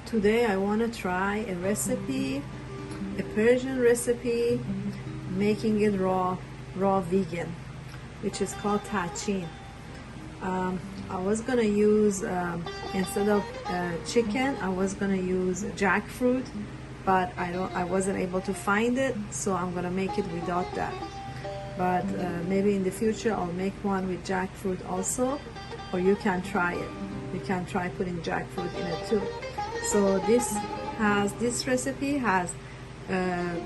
Today I want to try a recipe, a Persian recipe, making it raw vegan, which is called tachin. I was gonna use instead of chicken, I was gonna use jackfruit, but I wasn't able to find it, so I'm gonna make it without that. But maybe in the future I'll make one with jackfruit also, or you can try it. You can try putting jackfruit in it too. So this recipe has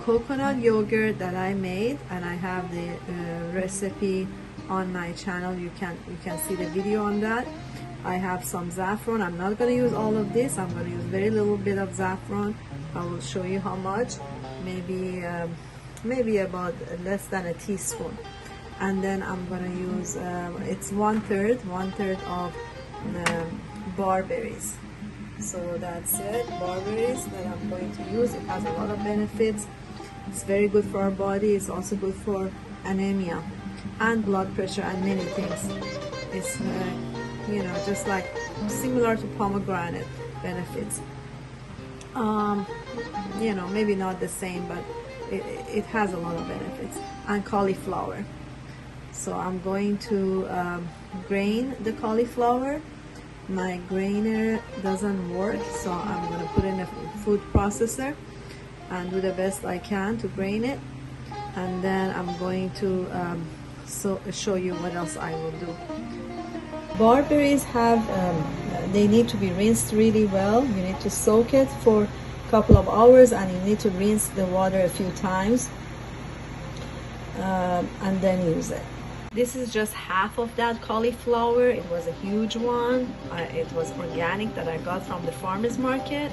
coconut yogurt that I made, and I have the recipe on my channel. You can see the video on that. I have some saffron. I'm not going to use all of this. I'm going to use very little bit of saffron. I will show you how much. Maybe about less than a teaspoon. And then I'm going to use it's one third of barberries. So that's it, barberries that I'm going to use. It has a lot of benefits. It's very good for our body. It's also good for anemia and blood pressure and many things. It's just like similar to pomegranate benefits. Maybe not the same, but it has a lot of benefits. And cauliflower. So I'm going to grain the cauliflower. My grainer doesn't work, so I'm going to put in a food processor and do the best I can to grain it. And then I'm going to show you what else I will do. Barberries they need to be rinsed really well. You need to soak it for a couple of hours, and you need to rinse the water a few times and then use it. This is just half of that cauliflower. It was a huge one. It was organic that I got from the farmer's market.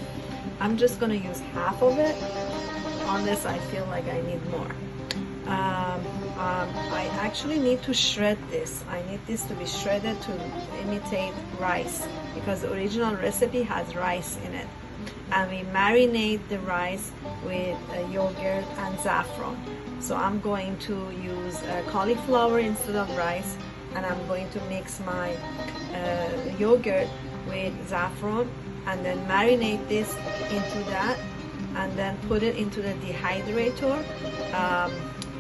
I'm just gonna use half of it unless I feel like I need more. I actually need to shred this. I need this to be shredded to imitate rice, because the original recipe has rice in it. And we marinate the rice with yogurt and saffron. So I'm going to use cauliflower instead of rice, and I'm going to mix my yogurt with saffron and then marinate this into that, and then put it into the dehydrator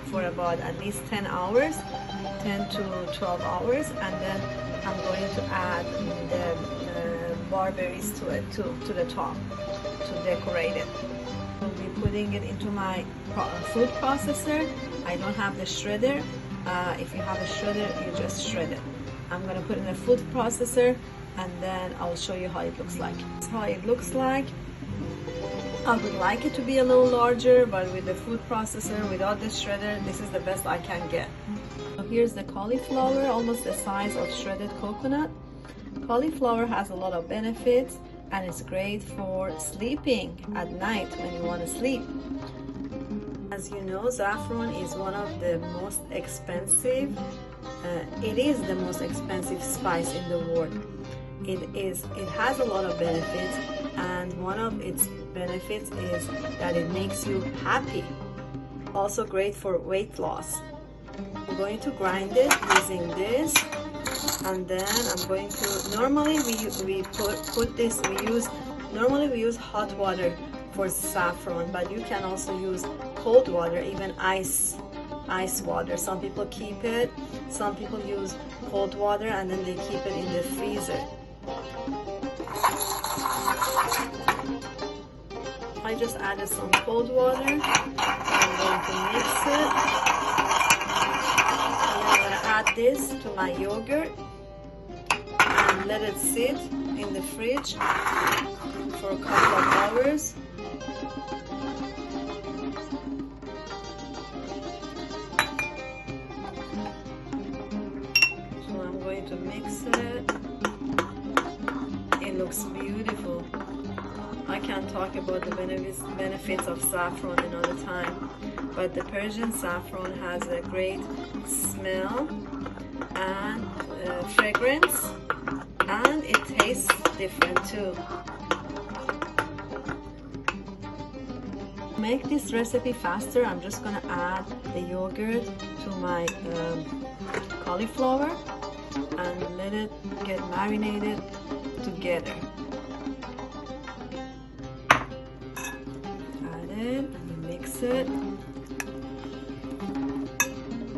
for about at least 10 hours, 10 to 12 hours, and then I'm going to add the barberries to it, to the top, to decorate it. I'll be putting it into my food processor. I don't have the shredder. If you have a shredder, you just shred it. I'm going to put it in a food processor, and then I'll show you how it looks like. That's how it looks like. I would like it to be a little larger, but with the food processor, without the shredder, this is the best I can get. So here's the cauliflower, almost the size of shredded coconut. Cauliflower has a lot of benefits, and it's great for sleeping at night when you want to sleep. As you know, saffron is one of the most expensive, it is the most expensive spice in the world. It has a lot of benefits, and one of its benefits is that it makes you happy. Also great for weight loss. I'm going to grind it using this, and then I'm going to, normally we use hot water for saffron, but you can also use cold water, even ice water. Some people keep it, some people use cold water, and then they keep it in the freezer. I just added some cold water. I'm going to mix it. And I'm going to add this to my yogurt and let it sit in the fridge for a couple of hours. So I'm going to mix it. It looks beautiful. I can't talk about the benefits of saffron another time, but the Persian saffron has a great smell and fragrance, and it tastes different too. To make this recipe faster, I'm just gonna add the yogurt to my cauliflower and let it get marinated together. in and you mix it.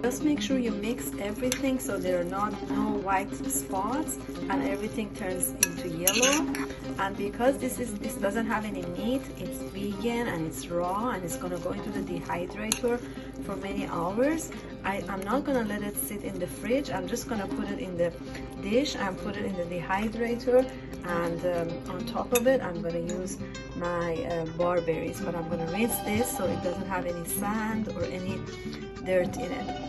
Just make sure you mix everything so there are no white spots and everything turns into yellow. And because this doesn't have any meat, it's vegan and it's raw and it's gonna go into the dehydrator for many hours. I'm not gonna let it sit in the fridge. I'm just gonna put it in the dish and put it in the dehydrator, and on top of it I'm gonna use my barberries, but I'm gonna rinse this so it doesn't have any sand or any dirt in it.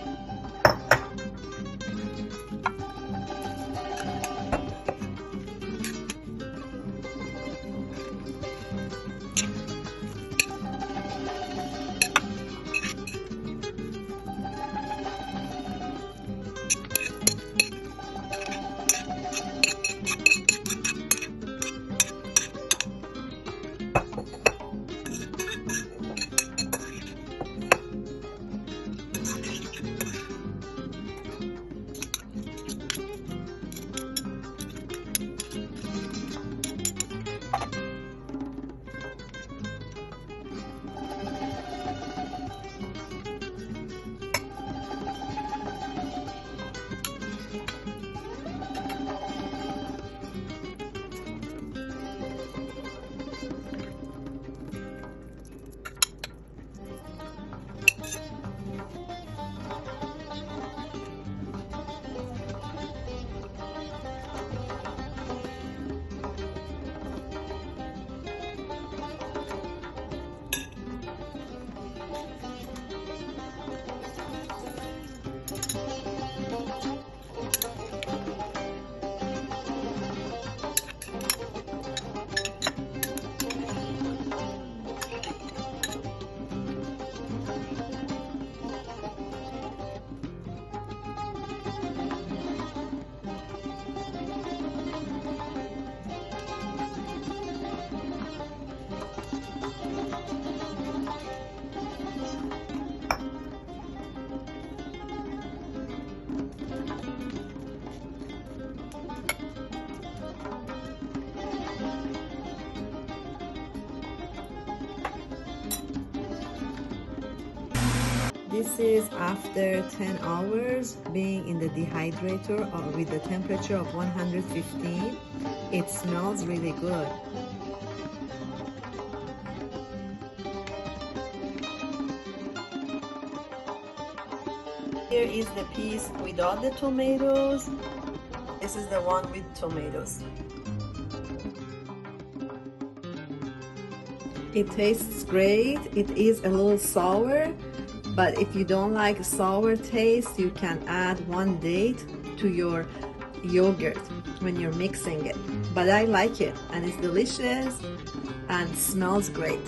This is after 10 hours being in the dehydrator with the temperature of 115. It smells really good. Here is the piece without the tomatoes. This is the one with tomatoes. It tastes great. It is a little sour, but if you don't like sour taste, you can add 1 date to your yogurt when you're mixing it. But I like it and it's delicious and smells great.